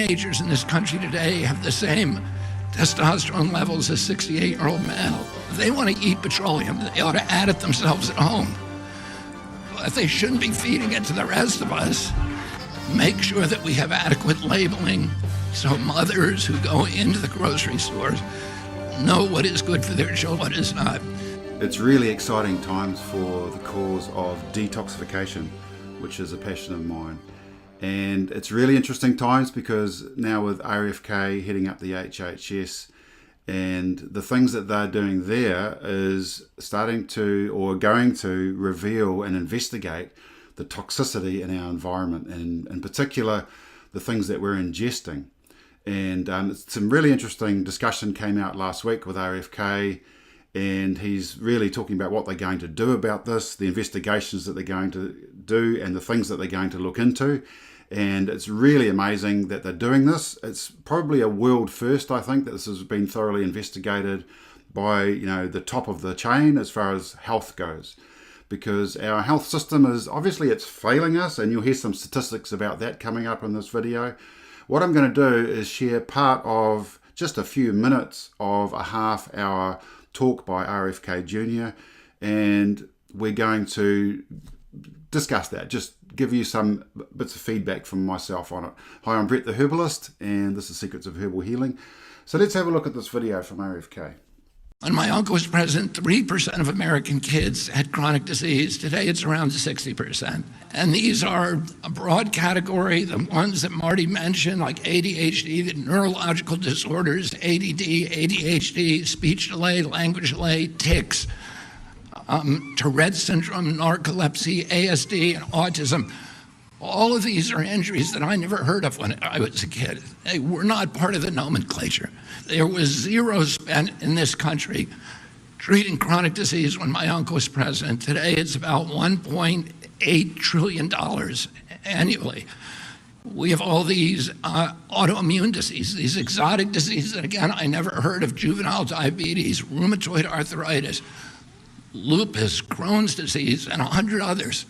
teenagers in this country today have the same testosterone levels as 68-year-old male. If they want to eat petroleum, they ought to add it themselves at home. But they shouldn't be feeding it to the rest of us. Make sure that we have adequate labeling so mothers who go into the grocery stores know what is good for their children, what is not. It's really exciting times for the cause of detoxification, which is a passion of mine. And it's really interesting times because now with RFK heading up the HHS, and the things that they're doing there is starting to, or going to, reveal and investigate the toxicity in our environment, and in particular the things that we're ingesting. And some really interesting discussion came out last week with RFK, and he's really talking about what they're going to do about this, the investigations that they're going to do, and the things that they're going to look into. And it's really amazing that they're doing this. It's probably a world first, I think, that this has been thoroughly investigated by, the top of the chain as far as health goes. Because our health system is, obviously it's failing us, and you'll hear some statistics about that coming up in this video. What I'm going to do is share part of just a few minutes of a half-hour talk by RFK Jr., and we're going to discuss that, just give you some bits of feedback from myself on it. Hi, I'm Brett the Herbalist, and this is Secrets of Herbal Healing. So let's have a look at this video from RFK. When my uncle was president, 3% of American kids had chronic disease. Today, it's around 60%. And these are a broad category, the ones that Marty mentioned, like ADHD, the neurological disorders, ADD, ADHD, speech delay, language delay, tics, Tourette's syndrome, narcolepsy, ASD, and autism. All of these are injuries that I never heard of when I was a kid. They were not part of the nomenclature. There was zero spent in this country treating chronic disease when my uncle was president. Today, it's about $1.8 trillion annually. We have all these autoimmune diseases, these exotic diseases that, again, I never heard of: juvenile diabetes, rheumatoid arthritis, lupus, Crohn's disease, and 100 others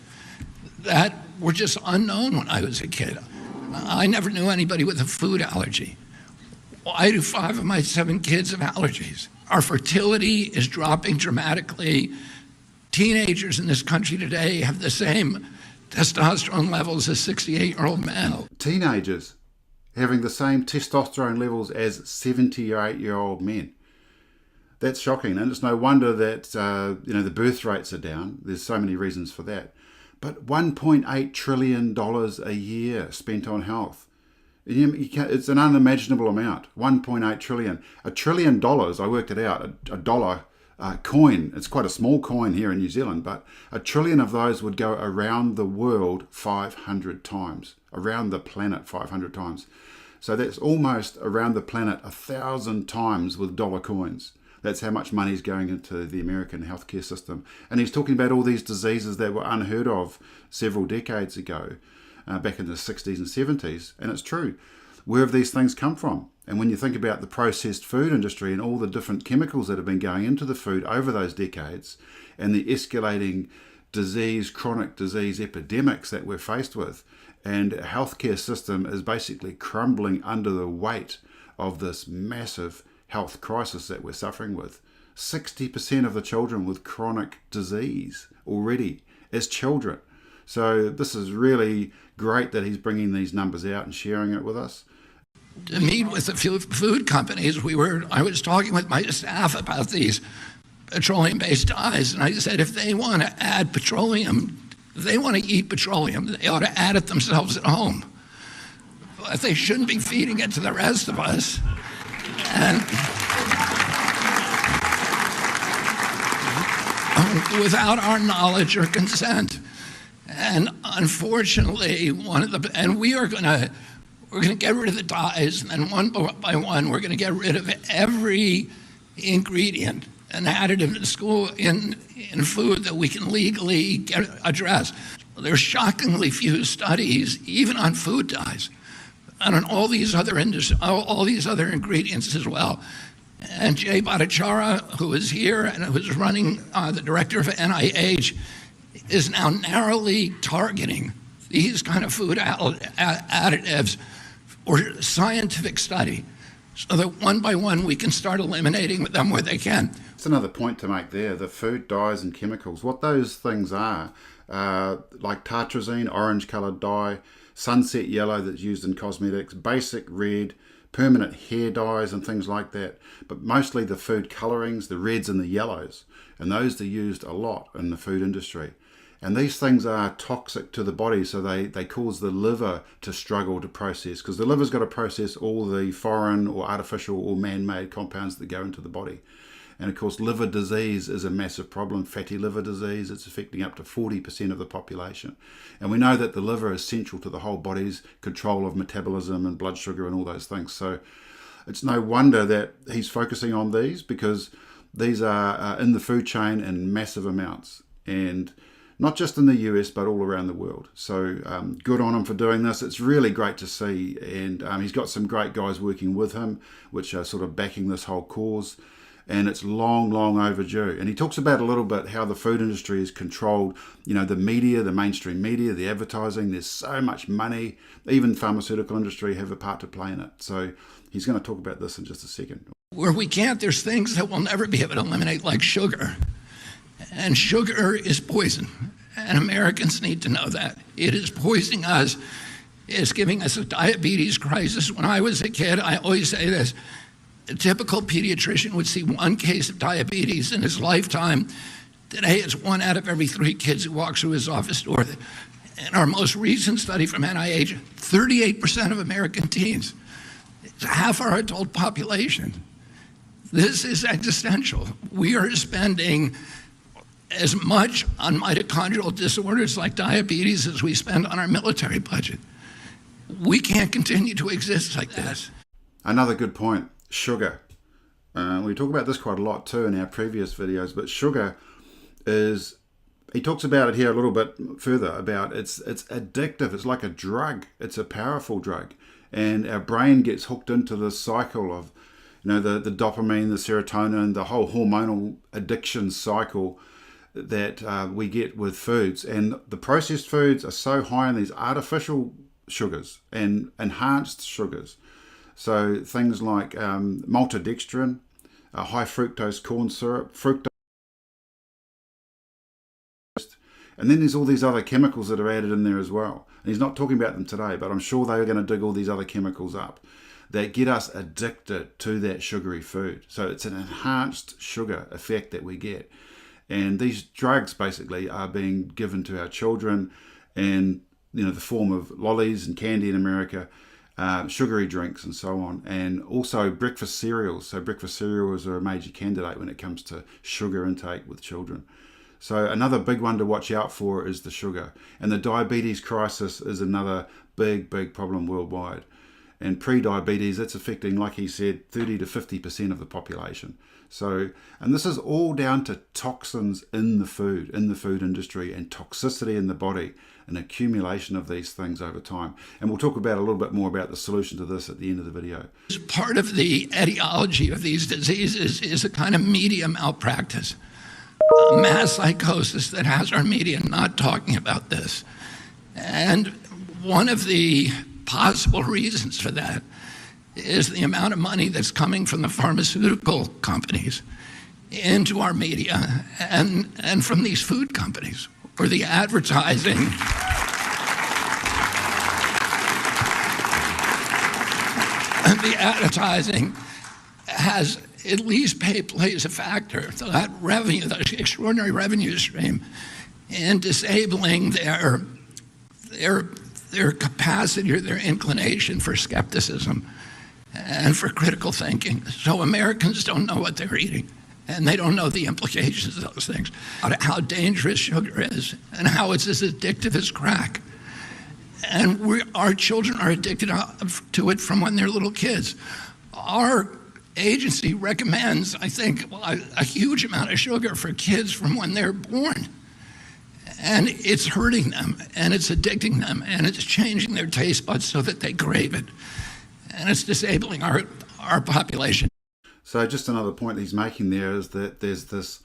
that were just unknown when I was a kid. I never knew anybody with a food allergy. Why do 5 of my 7 kids have allergies? Our fertility is dropping dramatically. Teenagers in this country today have the same testosterone levels as 68-year-old male. Teenagers having the same testosterone levels as 78-year-old men. That's shocking, and it's no wonder that the birth rates are down. There's so many reasons for that. But $1.8 trillion a year spent on health. It's an unimaginable amount. 1.8 trillion. $1 trillion, I worked it out, a dollar coin. It's quite a small coin here in New Zealand, but $1 trillion of those would go around the world 500 times, around the planet 500 times. So that's almost around the planet 1,000 times with dollar coins. That's how much money is going into the American healthcare system. And he's talking about all these diseases that were unheard of several decades ago, back in the 60s and 70s. And it's true. Where have these things come from? And when you think about the processed food industry and all the different chemicals that have been going into the food over those decades, and the escalating disease, chronic disease epidemics that we're faced with, and our healthcare system is basically crumbling under the weight of this massive health crisis that we're suffering with. 60% of the children with chronic disease already as children. So this is really great that he's bringing these numbers out and sharing it with us. To meet with the food companies, I was talking with my staff about these petroleum-based dyes, and I said, if they want to add petroleum, if they want to eat petroleum, they ought to add it themselves at home. But they shouldn't be feeding it to the rest of us. And without our knowledge or consent. And unfortunately, we're going to get rid of the dyes, and then one by one, we're going to get rid of every ingredient and additive in food that we can legally address. There's shockingly few studies, even on food dyes, and on all these other ingredients as well. And Jay Bhattacharya, who is here and who's running the director of NIH, is now narrowly targeting these kind of food additives or scientific study, so that one by one we can start eliminating them where they can. That's another point to make there, the food dyes and chemicals. What those things are, like Tartrazine, orange-coloured dye, sunset yellow that's used in cosmetics, basic red, permanent hair dyes and things like that, but mostly the food colorings, the reds and the yellows, and those are used a lot in the food industry. And these things are toxic to the body, so they cause the liver to struggle to process, because the liver's got to process all the foreign or artificial or man-made compounds that go into the body. And of course, liver disease is a massive problem. Fatty liver disease, it's affecting up to 40% of the population. And we know that the liver is central to the whole body's control of metabolism and blood sugar and all those things. So it's no wonder that he's focusing on these, because these are in the food chain in massive amounts. And not just in the US, but all around the world. So good on him for doing this. It's really great to see. And he's got some great guys working with him, which are sort of backing this whole cause. And it's long, long overdue. And he talks about a little bit how the food industry is controlled, the media, the mainstream media, the advertising. There's so much money. Even pharmaceutical industry have a part to play in it. So he's going to talk about this in just a second. Where we can't, there's things that we'll never be able to eliminate, like sugar. And sugar is poison. And Americans need to know that. It is poisoning us. It's giving us a diabetes crisis. When I was a kid, I always say this, a typical pediatrician would see one case of diabetes in his lifetime. Today, it's 1 out of every 3 kids who walks through his office door. In our most recent study from NIH, 38% of American teens, it's half our adult population. This is existential. We are spending as much on mitochondrial disorders like diabetes as we spend on our military budget. We can't continue to exist like this. Another good point. Sugar. We talk about this quite a lot too in our previous videos, but sugar is, he talks about it here a little bit further, about it's addictive. It's like a drug. It's a powerful drug. And our brain gets hooked into this cycle of, the dopamine, the serotonin, the whole hormonal addiction cycle that we get with foods. And the processed foods are so high in these artificial sugars and enhanced sugars. So things like maltodextrin, high fructose corn syrup, fructose, and then there's all these other chemicals that are added in there as well. And he's not talking about them today, but I'm sure they're going to dig all these other chemicals up that get us addicted to that sugary food. So it's an enhanced sugar effect that we get. And these drugs basically are being given to our children in the form of lollies and candy in America, sugary drinks and so on, and also breakfast cereals. So breakfast cereals are a major candidate when it comes to sugar intake with children. So another big one to watch out for is the sugar. And the diabetes crisis is another big, big problem worldwide. And pre-diabetes, it's affecting, like he said, 30 to 50% of the population. So, and this is all down to toxins in the food industry, and toxicity in the body, an accumulation of these things over time. And we'll talk about a little bit more about the solution to this at the end of the video. Part of the etiology of these diseases is a kind of media malpractice, a mass psychosis that has our media not talking about this. And one of the possible reasons for that is the amount of money that's coming from the pharmaceutical companies into our media and from these food companies, or the advertising. And the advertising has at least plays a factor. So that revenue, that extraordinary revenue stream, in disabling their capacity or their inclination for skepticism and for critical thinking. So Americans don't know what they're eating, and they don't know the implications of those things, how dangerous sugar is and how it's as addictive as crack. And our children are addicted to it from when they're little kids. Our agency recommends, I think, a huge amount of sugar for kids from when they're born. And it's hurting them, and it's addicting them, and it's changing their taste buds so that they crave it. And it's disabling our population. So just another point he's making there is that there's this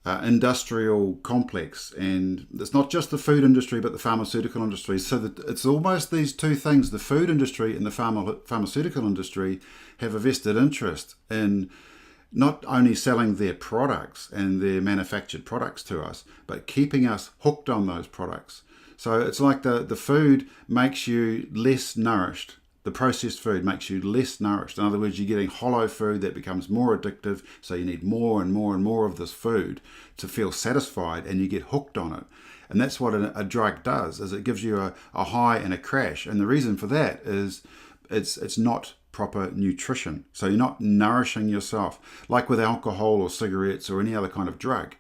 industrial complex, and it's not just the food industry but the pharmaceutical industry. So that it's almost these two things, the food industry and the pharmaceutical industry, have a vested interest in not only selling their products and their manufactured products to us, but keeping us hooked on those products. So it's like the food makes you less nourished. The processed food makes you less nourished. In other words, you're getting hollow food that becomes more addictive, so you need more and more and more of this food to feel satisfied, and you get hooked on it. And that's what a drug does, is it gives you a high and a crash. And the reason for that is it's not proper nutrition. So you're not nourishing yourself. Like with alcohol or cigarettes or any other kind of drug,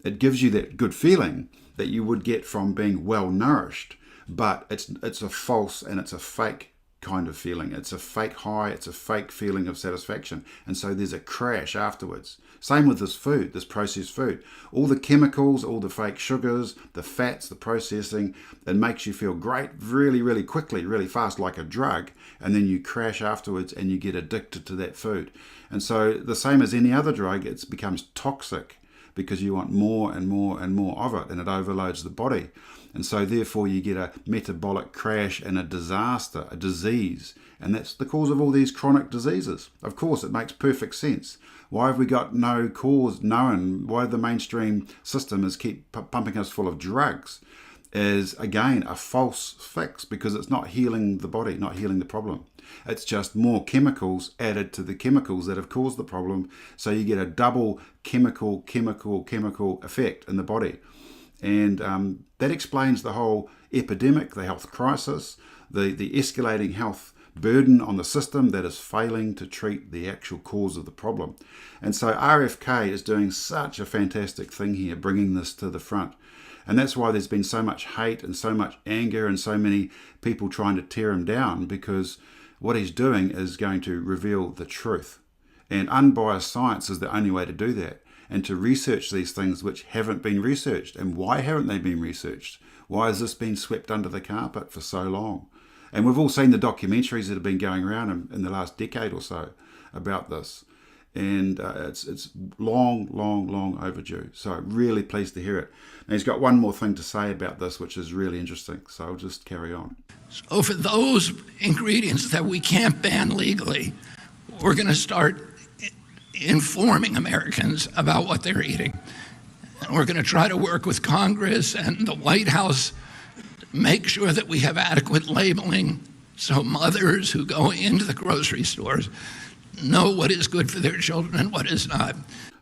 it gives you that good feeling that you would get from being well nourished, but it's a false and it's a fake kind of feeling. It's a fake high, it's a fake feeling of satisfaction. And so there's a crash afterwards. Same with this food, this processed food. All the chemicals, all the fake sugars, the fats, the processing, it makes you feel great really, really quickly, really fast, like a drug. And then you crash afterwards and you get addicted to that food. And so the same as any other drug, it becomes toxic because you want more and more and more of it, and it overloads the body. And so therefore you get a metabolic crash and a disaster, a disease. And that's the cause of all these chronic diseases. Of course, it makes perfect sense. Why have we got no cause known? Why the mainstream system is keep pumping us full of drugs is, again, a false fix, because it's not healing the body, not healing the problem. It's just more chemicals added to the chemicals that have caused the problem. So you get a double chemical effect in the body. And that explains the whole epidemic, the health crisis, the escalating health burden on the system that is failing to treat the actual cause of the problem. And so RFK is doing such a fantastic thing here, bringing this to the front. And that's why there's been so much hate and so much anger and so many people trying to tear him down, because what he's doing is going to reveal the truth. And unbiased science is the only way to do that, and to research these things which haven't been researched. And why haven't they been researched? Why has this been swept under the carpet for so long? And we've all seen the documentaries that have been going around in the last decade or so about this. And it's long overdue. So really pleased to hear it. And he's got one more thing to say about this, which is really interesting. So I'll just carry on. So for those ingredients that we can't ban legally, we're going to start informing Americans about what they're eating. And we're going to try to work with Congress and the White House to make sure that we have adequate labeling so mothers who go into the grocery stores know what is good for their children and what is not.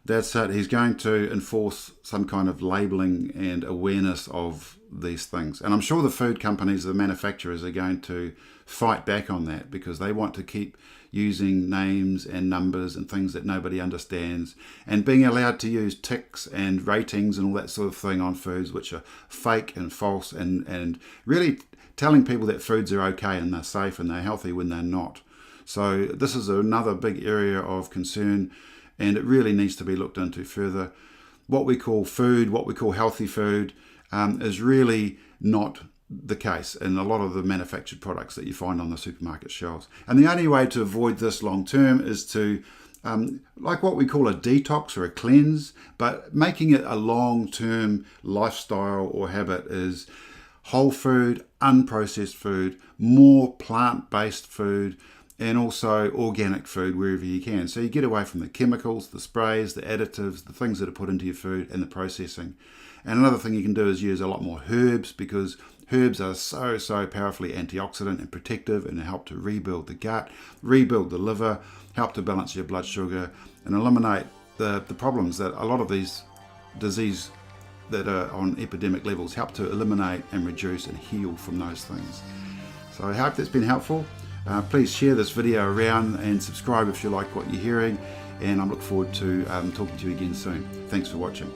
That's it. He's going to enforce some kind of labeling and awareness of these things. And I'm sure the food companies, the manufacturers, are going to fight back on that, because they want to keep using names and numbers and things that nobody understands, and being allowed to use ticks and ratings and all that sort of thing on foods which are fake and false, and really telling people that foods are okay and they're safe and they're healthy when they're not. So this is another big area of concern, and it really needs to be looked into further. What we call food, what we call healthy food, is really not the case in a lot of the manufactured products that you find on the supermarket shelves. And the only way to avoid this long term is to, like what we call a detox or a cleanse, but making it a long-term lifestyle or habit is whole food, unprocessed food, more plant-based food, and also organic food wherever you can. So you get away from the chemicals, the sprays, the additives, the things that are put into your food, and the processing. And another thing you can do is use a lot more herbs, because herbs are so powerfully antioxidant and protective, and they help to rebuild the gut, rebuild the liver, help to balance your blood sugar, and eliminate the problems that a lot of these diseases that are on epidemic levels help to eliminate and reduce and heal from those things. So I hope that's been helpful. Please share this video around and subscribe if you like what you're hearing, and I look forward to talking to you again soon. Thanks for watching.